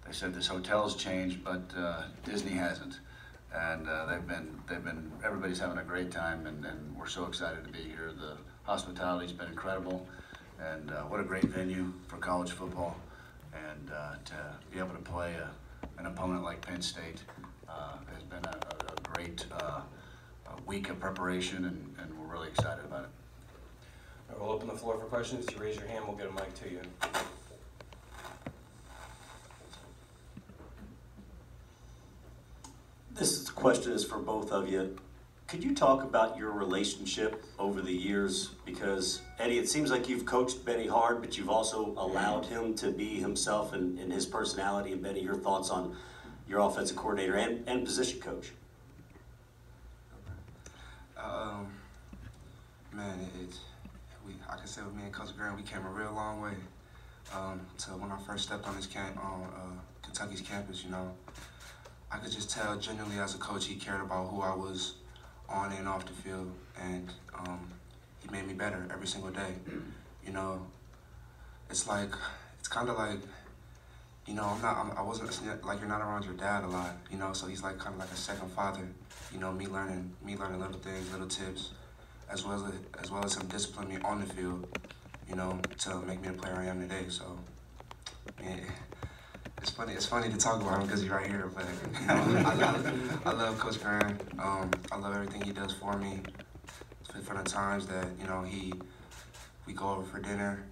They said this hotel's changed, but Disney hasn't. And everybody's having a great time, and we're so excited to be here. The hospitality's been incredible, and what a great venue for college football. And to be able to play an opponent like Penn State has been a great week of preparation, and we're really excited about it. All right, we'll open the floor for questions. If you raise your hand, we'll get a mic to you. This question is for both of you. Could you talk about your relationship over the years? Because, Eddie, it seems like you've coached Benny hard, but you've also allowed him to be himself and his personality. And Benny, your thoughts on your offensive coordinator and position coach? Man, I can say with me and Coach Graham, we came a real long way. To when I first stepped on Kentucky's campus, you know, I could just tell genuinely as a coach he cared about who I was on and off the field, and he made me better every single day. You know, it's kind of like, you know, I wasn't like, you're not around your dad a lot, you know, so he's like kind of like a second father. You know, me learning little things, little tips, as well as him disciplining me on the field, you know, to make me the player I am today. So, yeah. It's funny to talk about him because he's right here, but you know, I love Coach Graham. I love everything he does for me. From the times that, you know, we go over for dinner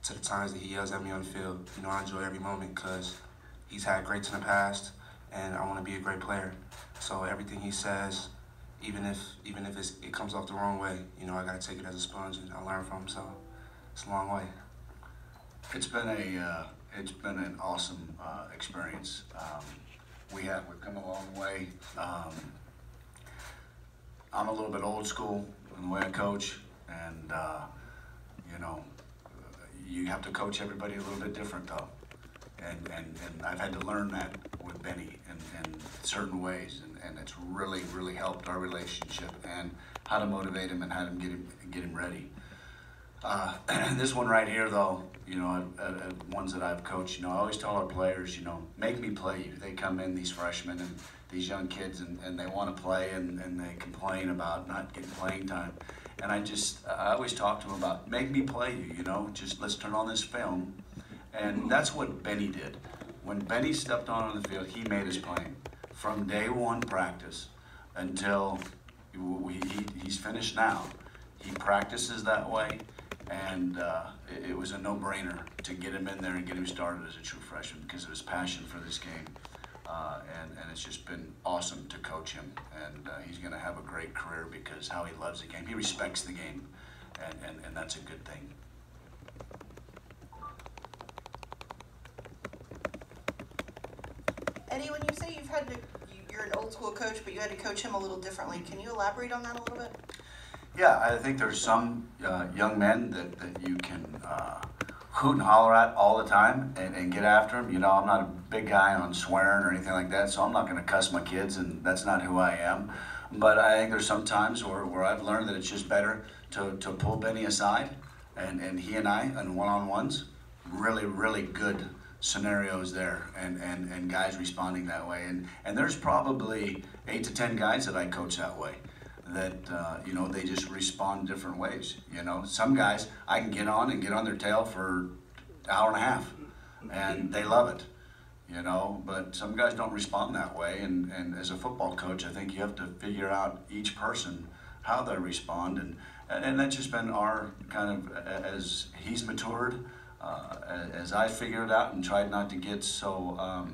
to the times that he yells at me on the field. You know, I enjoy every moment because he's had greats in the past, and I want to be a great player. So everything he says, even if it comes off the wrong way, you know, I gotta take it as a sponge and I learn from him. So it's a long way. It's been an awesome experience. We've come a long way. I'm a little bit old school in the way I coach, and you know, you have to coach everybody a little bit different though. And I've had to learn that with Benny in certain ways, and it's really helped our relationship and how to motivate him and how to get him ready. This one right here, though, you know, ones that I've coached, you know, I always tell our players, you know, make me play you. They come in, these freshmen and these young kids, and they want to play, and they complain about not getting playing time. And I always talk to them about, make me play you, you know, just let's turn on this film. And that's what Benny did. When Benny stepped on the field, he made us playing. From day one practice until he's finished now, he practices that way. And it was a no-brainer to get him in there and get him started as a true freshman because of his passion for this game. And it's just been awesome to coach him. And he's going to have a great career because how he loves the game. He respects the game, and that's a good thing. Eddie, when you say you're an old school coach, but you had to coach him a little differently, can you elaborate on that a little bit? Yeah, I think there's some young men that you can hoot and holler at all the time and get after them. You know, I'm not a big guy on swearing or anything like that, so I'm not going to cuss my kids, and that's not who I am. But I think there's some times where I've learned that it's just better to pull Benny aside, and he and I, in one-on-ones, really good scenarios there, and guys responding that way. And there's probably 8 to 10 guys that I coach that way. That, you know, they just respond different ways. You know, some guys I can get on their tail for an hour and a half, and they love it, you know, but some guys don't respond that way. And as a football coach, I think you have to figure out each person, how they respond. And that's just been our kind of, as he's matured, as I figured it out and tried not to get so,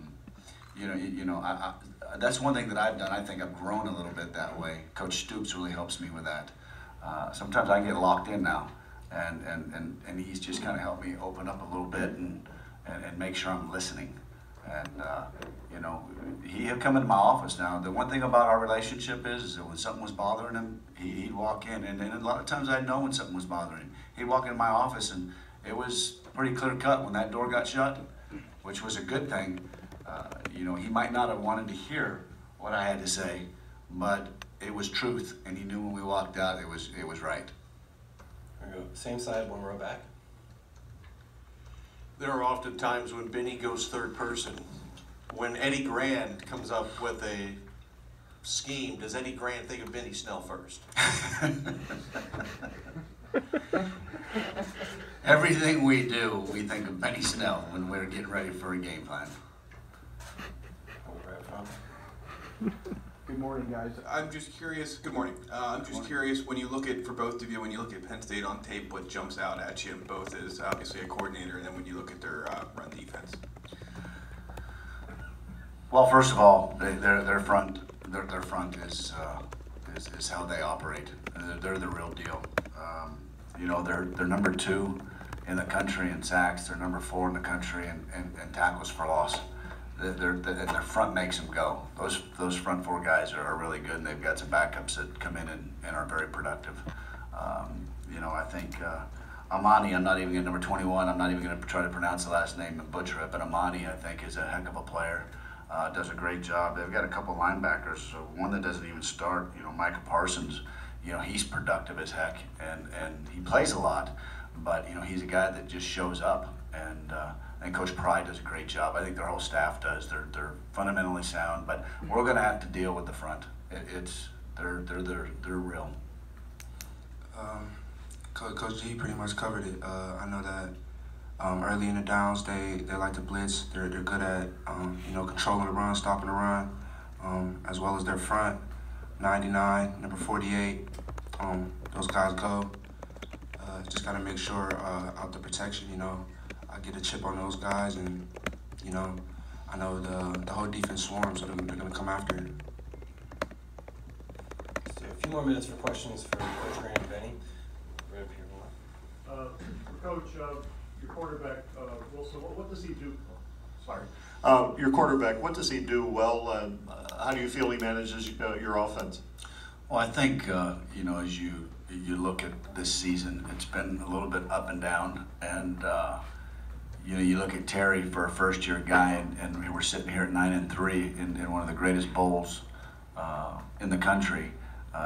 that's one thing that I've done. I think I've grown a little bit that way. Coach Stoops really helps me with that. Sometimes I get locked in now, and he's just kind of helped me open up a little bit and make sure I'm listening. And you know, he'd come into my office now. The one thing about our relationship is that when something was bothering him, he'd walk in, and a lot of times I'd know when something was bothering him. He'd walk into my office, and it was pretty clear cut when that door got shut, which was a good thing. You know, he might not have wanted to hear what I had to say, but it was truth, and he knew when we walked out it was right. There we go. Same side, one row back. there are often times when Benny goes third person. When Eddie Grand comes up with a scheme, does Eddie Grand think of Benny Snell first? Everything we do, we think of Benny Snell when we're getting ready for a game plan. Good morning, guys. I'm just curious. Good morning. I'm just curious, when you look at, for both of you, when you look at Penn State on tape, what jumps out at you, both as obviously a coordinator, and then when you look at their run defense? Well, first of all, their front is how they operate. They're the real deal. You know, they're number 2 in the country in sacks. They're number 4 in the country in tackles for loss. And their front makes them go. Those front 4 guys are really good, and they've got some backups that come in and are very productive. You know, I think Amani, I'm not even going to, number 21, I'm not even going to try to pronounce the last name and butcher it, but Amani, I think, is a heck of a player. Does a great job. They've got a couple linebackers, so one that doesn't even start, you know, Micah Parsons. You know, he's productive as heck, and he plays a lot, but, you know, he's a guy that just shows up, and Coach Pry does a great job. I think their whole staff does. They're fundamentally sound, but we're going to have to deal with the front. They're real. Coach G pretty much covered it. I know that early in the downs, they like to blitz. They're good at you know, controlling the run, stopping the run, as well as their front. 99, number 48, those guys go. Just gotta make sure out the protection, you know, I get a chip on those guys, and you know, I know the whole defense swarms, so they're gonna come after it. So a few more minutes for questions for Coach Grant and Benny. Right up here. For Coach, your quarterback, Wilson, what does he do? Sorry. Your quarterback, what does he do well? How do you feel he manages your offense? Well, I think, you know, as you look at this season, it's been a little bit up and down. And, you know, you look at Terry for a first-year guy, and we're sitting here at 9-3 in one of the greatest bowls in the country.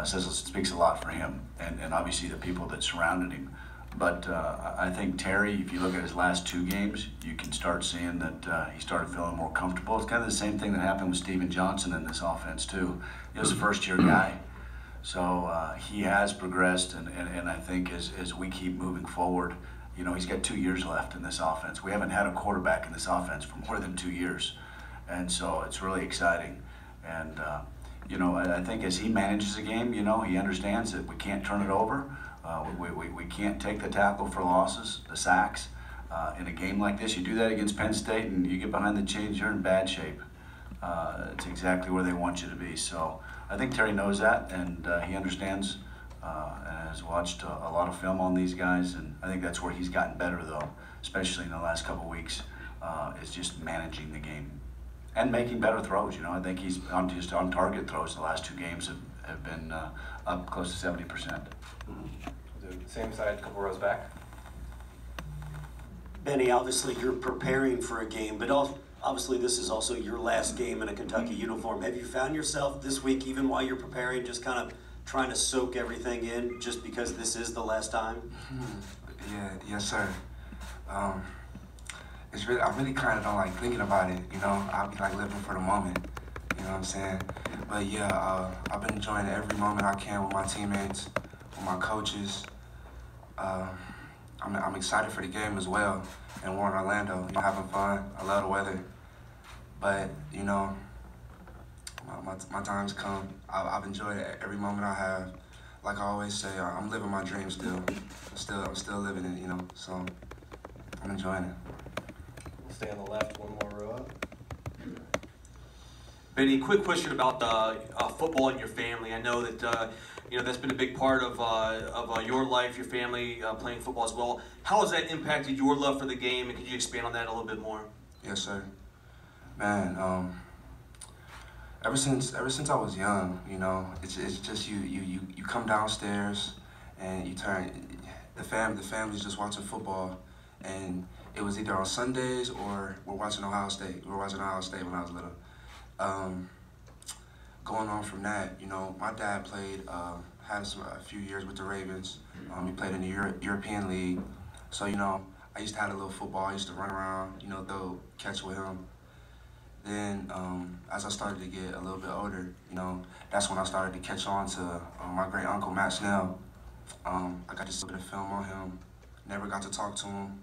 Speaks a lot for him, and obviously the people that surrounded him. But I think Terry, if you look at his last 2 games, you can start seeing that he started feeling more comfortable. It's kind of the same thing that happened with Steven Johnson in this offense too. He was a first-year guy. So he has progressed, and I think as we keep moving forward, you know, he's got 2 years left in this offense. We haven't had a quarterback in this offense for more than 2 years. And so it's really exciting. And, you know, I think as he manages the game, you know, he understands that we can't turn it over. We can't take the tackle for losses, the sacks. In a game like this, you do that against Penn State and you get behind the chains, you're in bad shape. It's exactly where they want you to be. So I think Terry knows that, and he understands and has watched a lot of film on these guys, and I think that's where he's gotten better, though, especially in the last couple of weeks, is just managing the game and making better throws. You know, I think he's on target throws. The last 2 games have been up close to 70%. The same side, a couple rows back. Benny, obviously you're preparing for a game, but obviously this is also your last game in a Kentucky uniform. Have you found yourself this week, even while you're preparing, just kind of trying to soak everything in just because this is the last time? Yeah, yes, sir. It's really, I really kind of don't like thinking about it, you know. I'll be like living for the moment, you know what I'm saying? But yeah, I've been enjoying every moment I can with my teammates, with my coaches. I'm excited for the game as well, and we're in Orlando, you know, having fun. I love the weather, but you know, my time's come. I've enjoyed every moment I have. Like I always say, I'm living my dream still. I'm still living it, you know. So I'm enjoying it. We'll stay on the left, one more row up. Benny, quick question about football and your family. I know that you know, that's been a big part of your life, your family playing football as well. How has that impacted your love for the game, and could you expand on that a little bit more? Yes, sir. Man, ever since I was young, you know, it's just you come downstairs and you turn the family's just watching football, and it was either on Sundays or we're watching Ohio State. We were watching Ohio State when I was little. Going on from that, you know, my dad played, had a few years with the Ravens. He played in the European League. So, you know, I used to have a little football. I used to run around, you know, throw catch with him. Then as I started to get a little bit older, you know, that's when I started to catch on to my great uncle Matt Snell. I got just a bit of film on him. Never got to talk to him,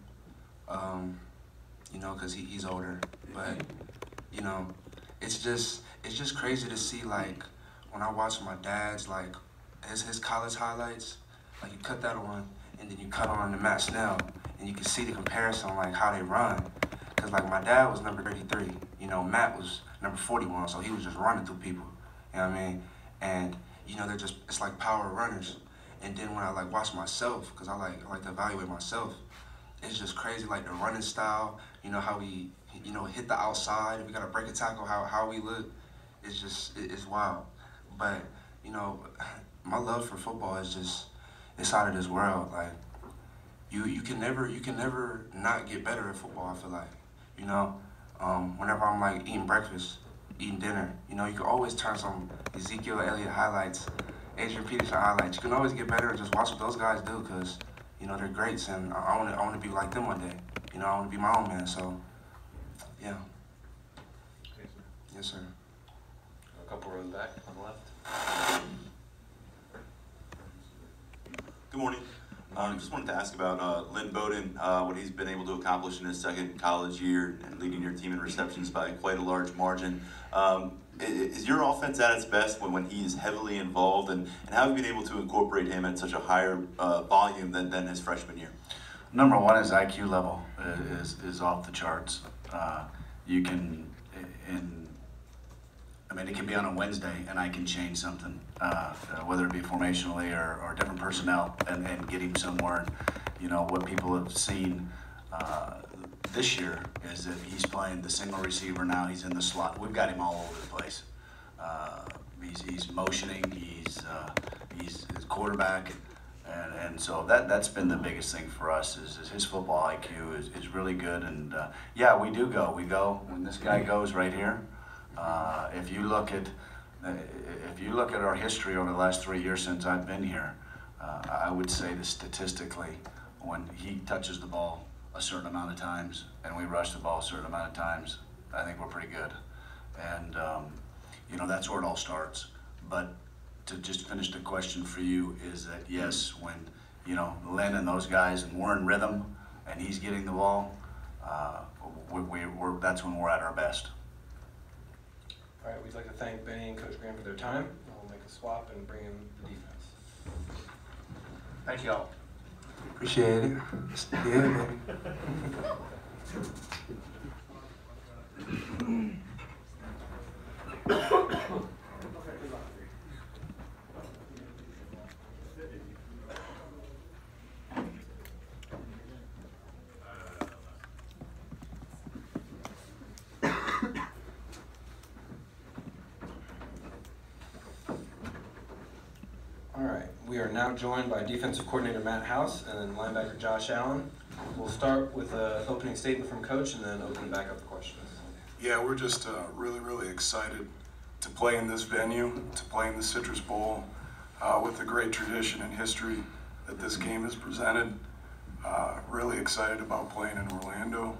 you know, because he's older. But you know, it's just crazy to see, like, when I watch my dad's, like, his college highlights, like, you cut that on, and then you cut on the Matt Snell, and you can see the comparison, like, how they run. Because, like, my dad was number 33, you know, Matt was number 41, so he was just running through people, you know what I mean? And, you know, it's like power runners. And then when I, like, watch myself, because I like to evaluate myself, it's just crazy, like, the running style, you know, how we, you know, hit the outside, if we got to break a tackle, how we look, it's just, it's wild. But, you know, my love for football is just, it's out of this world. Like, you can never not get better at football, I feel like, you know? Whenever I'm, like, eating breakfast, eating dinner, you know, you can always turn some Ezekiel Elliott highlights, Adrian Peterson highlights. You can always get better and just watch what those guys do, because, you know, they're greats, and I want to be like them one day. You know, I want to be my own man, so, yeah. Yes, sir. A couple rows back on the left. Good morning. Just wanted to ask about Lynn Bowden, what he's been able to accomplish in his second college year and leading your team in receptions by quite a large margin. Is your offense at its best when he's heavily involved, and how have you been able to incorporate him at such a higher volume than his freshman year? Number one, his IQ level is off the charts. You can, it can be on a Wednesday and I can change something, whether it be formationally or different personnel, and get him somewhere. And, you know, what people have seen this year is that he's playing the single receiver now. He's in the slot. We've got him all over the place. He's motioning. He's quarterback. And so that's been the biggest thing for us is his football IQ is really good. And yeah, we go when this guy goes right here. If you look at our history over the last 3 years since I've been here, I would say that statistically, when he touches the ball a certain amount of times and we rush the ball a certain amount of times, I think we're pretty good. And you know, that's where it all starts. But to just finish the question for you is that yes, when, you know, Lynn and those guys and we're in rhythm and he's getting the ball, that's when we're at our best. All right, we'd like to thank Benny and Coach Graham for their time. We'll make a swap and bring in the defense. Thank you all. Appreciate it. Yeah, baby. All right, we are now joined by defensive coordinator Matt House and then linebacker Josh Allen. We'll start with an opening statement from Coach and then open back up for questions. Yeah, we're just really excited to play in this venue, to play in the Citrus Bowl, with the great tradition and history that this game has presented. Really excited about playing in Orlando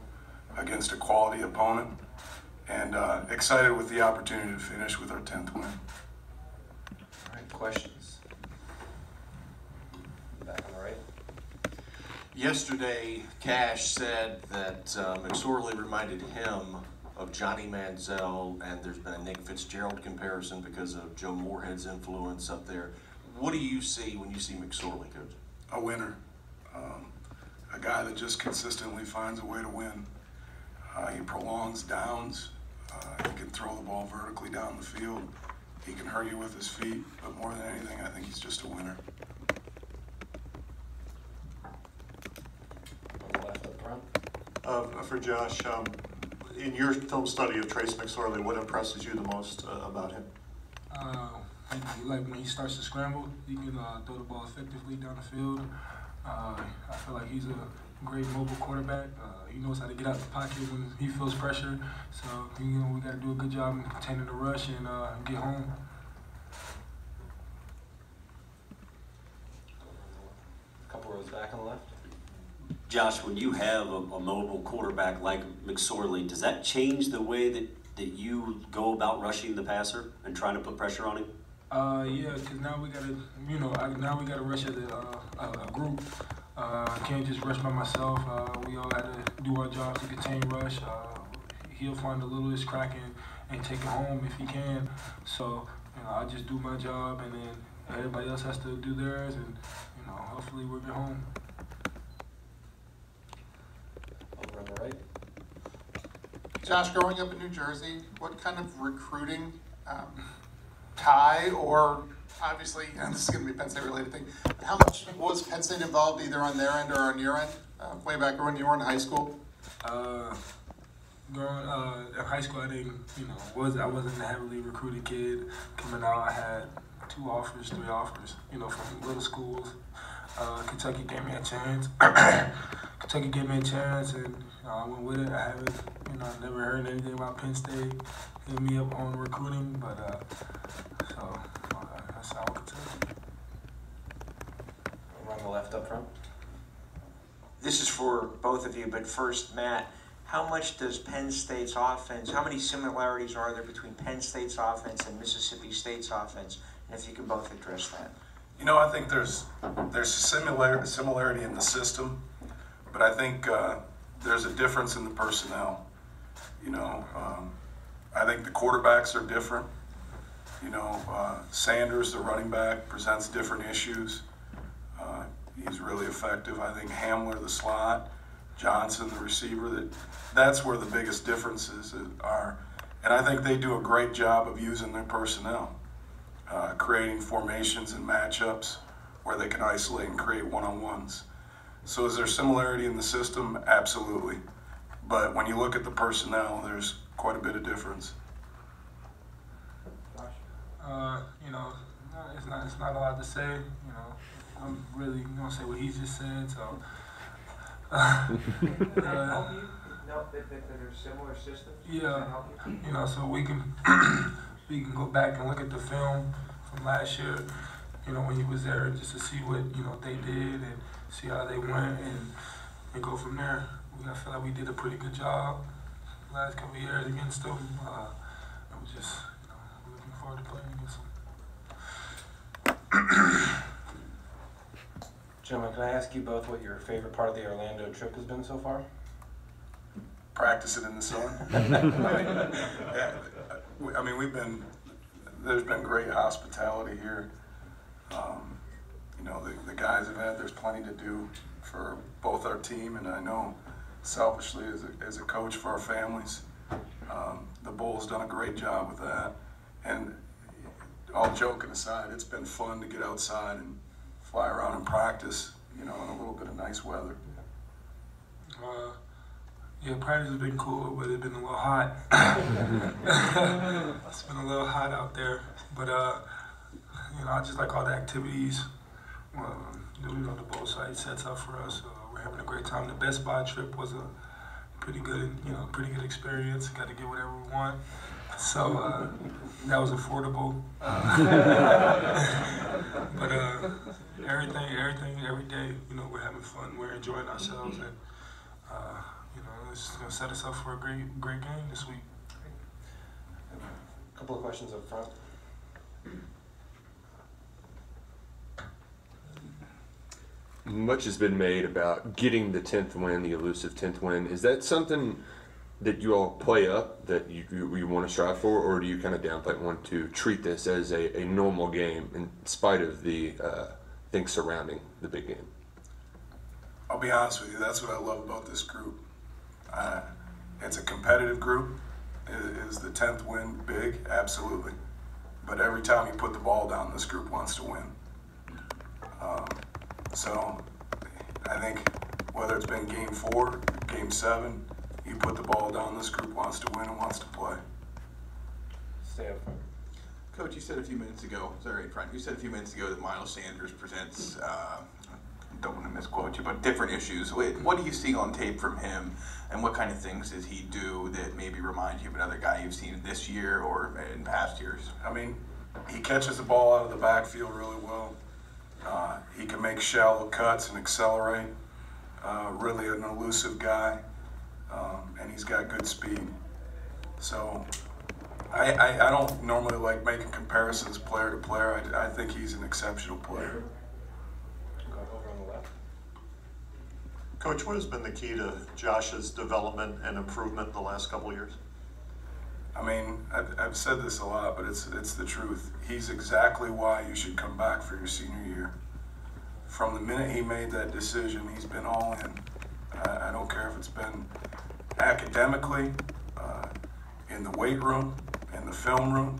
against a quality opponent, and excited with the opportunity to finish with our 10th win. All right, questions? Back on the right. Yesterday, Cash said that McSorley reminded him of Johnny Manziel, and there's been a Nick Fitzgerald comparison because of Joe Moorhead's influence up there. What do you see when you see McSorley, Coach? A winner. A guy that just consistently finds a way to win. He prolongs downs. He can throw the ball vertically down the field. He can hurt you with his feet, but more than anything, I think he's just a winner. On the left up front. For Josh, in your film study of Trace McSorley, what impresses you the most about him? Like when he starts to scramble, he can throw the ball effectively down the field. I feel like he's a great mobile quarterback. He knows how to get out the pocket when he feels pressure. So, you know, we got to do a good job in containing the rush and get home. A couple rows back on the left. Josh, when you have a mobile quarterback like McSorley, does that change the way that you go about rushing the passer and trying to put pressure on him? Yeah, because now we gotta, now we gotta rush as a group. I can't just rush by myself. We all gotta do our jobs to contain rush. He'll find the littlest crack and take it home if he can. So, I just do my job, and then everybody else has to do theirs, and hopefully we'll get home. Over on the right. Josh, growing up in New Jersey, what kind of recruiting tie, or obviously, this is going to be a Penn State related thing, but how much was Penn State involved either on their end or on your end way back when you were in high school? Growing in high school, I didn't, I wasn't a heavily recruited kid. Coming out, I had 3 offers, from little schools. Kentucky gave me a chance. Kentucky gave me a chance, and I went with it. I haven't, never heard anything about Penn State hitting me up on recruiting, but so that's how I could tell. Over on the left up front. This is for both of you, but first, Matt, how much does Penn State's offense, how many similarities are there between Penn State's offense and Mississippi State's offense? And if you can both address that. I think there's a similarity in the system, but I think there's a difference in the personnel. I think the quarterbacks are different. Sanders, the running back, presents different issues. He's really effective. I think Hamler, the slot, Johnson, the receiver, that's where the biggest differences are. And I think they do a great job of using their personnel, creating formations and matchups where they can isolate and create one-on-ones. So is there similarity in the system? Absolutely. But when you look at the personnel, there's quite a bit of difference. It's not a lot to say. I'm really gonna say what he just said. So. Can that help you? That there's similar systems? Yeah. So we can go back and look at the film from last year. When he was there, just to see what they did and see how they went and go from there. I feel like we did a pretty good job the last couple of years against them. I'm just looking forward to playing against them. Gentlemen, can I ask you both what your favorite part of the Orlando trip has been so far? Practice it in the sun. There's been great hospitality here. The guys have there's plenty to do for both our team, and I know selfishly as a coach for our families, the Bulls done a great job with that. And all joking aside, it's been fun to get outside and fly around and practice, in a little bit of nice weather. Practice has been cool, but it's been a little hot. It's been a little hot out there, but I just like all the activities. The bowl site sets up for us. We're having a great time. The Best Buy trip was a pretty good experience. Got to get whatever we want. So that was affordable. But everything, every day, we're having fun. We're enjoying ourselves, and it's gonna set us up for a great game this week. A couple of questions up front. Much has been made about getting the 10th win, the elusive 10th win. Is that something that you all play up, that you want to strive for, or do you kind of downplay it, want to treat this as a normal game in spite of the things surrounding the big game? I'll be honest with you, that's what I love about this group. It's a competitive group. Is the 10th win big? Absolutely. But every time you put the ball down, this group wants to win. So I think whether it's been game 4, game 7, you put the ball down, this group wants to win and wants to play. Stay up front. Coach, you said a few minutes ago, you said a few minutes ago that Miles Sanders presents, don't want to misquote you, but different issues. What do you see on tape from him, and what kind of things does he do that maybe remind you of another guy you've seen this year or in past years? He catches the ball out of the backfield really well. He can make shallow cuts and accelerate. really an elusive guy, and he's got good speed. So I don't normally like making comparisons player to player. I think he's an exceptional player. Go over on the left. Coach, what has been the key to Josh's development and improvement in the last couple of years? I mean, I've said this a lot, but it's the truth. He's exactly why you should come back for your senior year. From the minute he made that decision, he's been all in. I don't care if it's been academically, in the weight room, in the film room.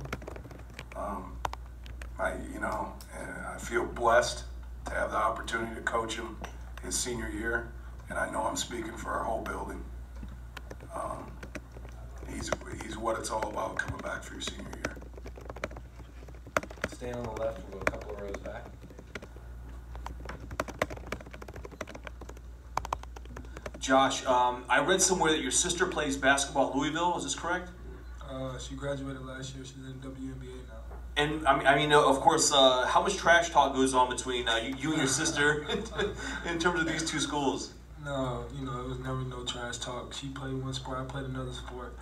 I feel blessed to have the opportunity to coach him his senior year, and I know I'm speaking for our whole building. He's what it's all about, coming back for your senior year. Staying on the left, we'll go a couple of rows back. Josh, I read somewhere that your sister plays basketball at Louisville. Is this correct? She graduated last year. She's in WNBA now. And I mean, of course, how much trash talk goes on between you and your sister in terms of these two schools? No, it was never no trash talk. She played one sport, I played another sport.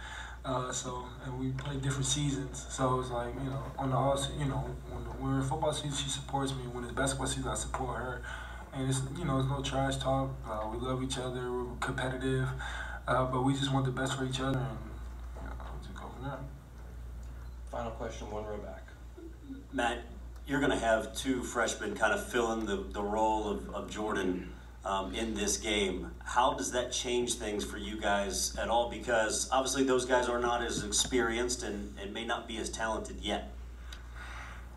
And we played different seasons. So it was like, on the all, when we're in football season, she supports me. When it's basketball season, I support her. And it's, it's no trash talk. We love each other. We're competitive, but we just want the best for each other, and just go from there. Final question, one row back. Matt, you're going to have two freshmen kind of fill in the role of Jordan in this game. How does that change things for you guys at all? Because obviously those guys are not as experienced and may not be as talented yet.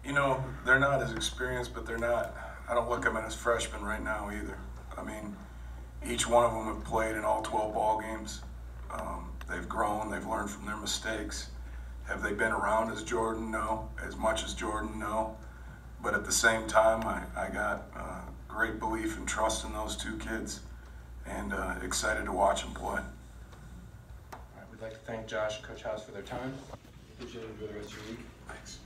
They're not as experienced, but they're not, I don't look at them as freshmen right now either. I mean, each one of them have played in all 12 ball games. They've grown, they've learned from their mistakes. Have they been around as Jordan? No. As much as Jordan? No. But at the same time, I got great belief and trust in those two kids, and excited to watch them play. All right, we'd like to thank Josh and Coach House for their time. Appreciate it. Enjoy the rest of your week. Thanks.